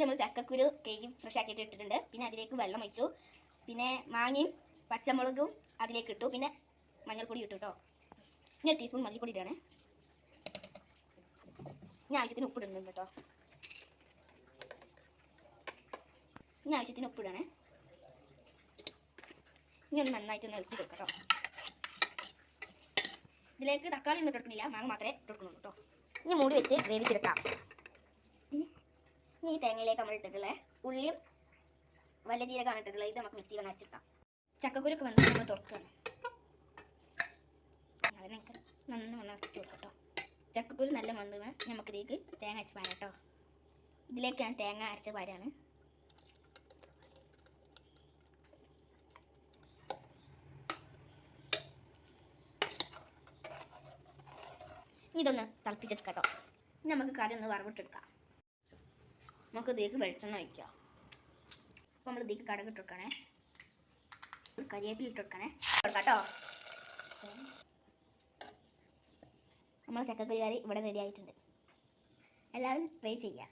നമ്മൾ ചക്കക്കുരു cake fresh ആക്കിയിട്ട് ഇട്ടിട്ടുണ്ട്. പിന്നെ അതിലേക്ക് വെള്ളം ഒഴിച്ചു. പിന്നെ മാങ്ങയും പച്ചമുളകും അതിലേക്ക് ഇട്ടു. പിന്നെ മഞ്ഞൾപ്പൊടി ഇട്ടു കേട്ടോ. ഇനി 1 ടീസ്പൂൺ മല്ലിപ്പൊടി ഇടണേ. ഇനി ആവശ്യത്തിന് ഉപ്പ് ഇടുന്നുണ്ട് കേട്ടോ. ഇനി ആവശ്യത്തിന് ഉപ്പ് ഇടണേ. ഇനി ഒന്ന് നന്നായിട്ടൊന്ന് ഇളക്കി കൊടുക്കാം കേട്ടോ. ഇതിലേക്ക് തക്കാളി ഒന്നും ഇട്ടിട്ടില്ല, മാങ്ങ മാത്രമേ ഇട്ടിട്ടുള്ളൂ കേട്ടോ. ഇനി മൂടി വെച്ച് വേവിച്ചെടുക്കാം. ഇനി ഈ തേങ്ങയിലേക്ക് നമ്മൾ ഇട്ടിട്ടുള്ള ഉള്ളിയും വലിയ ജീരകമാണ് ഇട്ടിട്ടുള്ളത്. ഇത് നമുക്ക് മിക്സിയിൽ അരച്ചെടുക്കാം. ചക്കക്കുരൊക്കെ വന്ന് നമ്മൾ തുറക്കുകയാണ്. അതിനൊക്കെ നന്നായി ഇട്ട് കൊടുക്കട്ടോ. ചക്കക്കുരു നല്ല വന്ന് നമുക്കിതിലേക്ക് തേങ്ങ അരച്ച് പാരാം കേട്ടോ. ഇതിലേക്ക് ഞാൻ തേങ്ങ അരച്ച പാരാണ്. ഇതൊന്ന് തിളപ്പിച്ചെടുക്കാം കേട്ടോ. ഇനി നമുക്ക് കറി ഒന്ന് വറവിട്ടെടുക്കാം. നമുക്ക് ഇതിലേക്ക് വെളിച്ചെണ്ണ ഒഴിക്കാം. അപ്പോൾ നമ്മൾ ഇതിലേക്ക് കടുക് ഇട്ടെടുക്കണേ. കരിവേപ്പില ഇട്ടെടുക്കണേ കേട്ടോ. നമ്മൾ ചക്കക്കുരു കറി ഇവിടെ റെഡി ആയിട്ടുണ്ട്. എല്ലാവരും ട്രൈ ചെയ്യാം.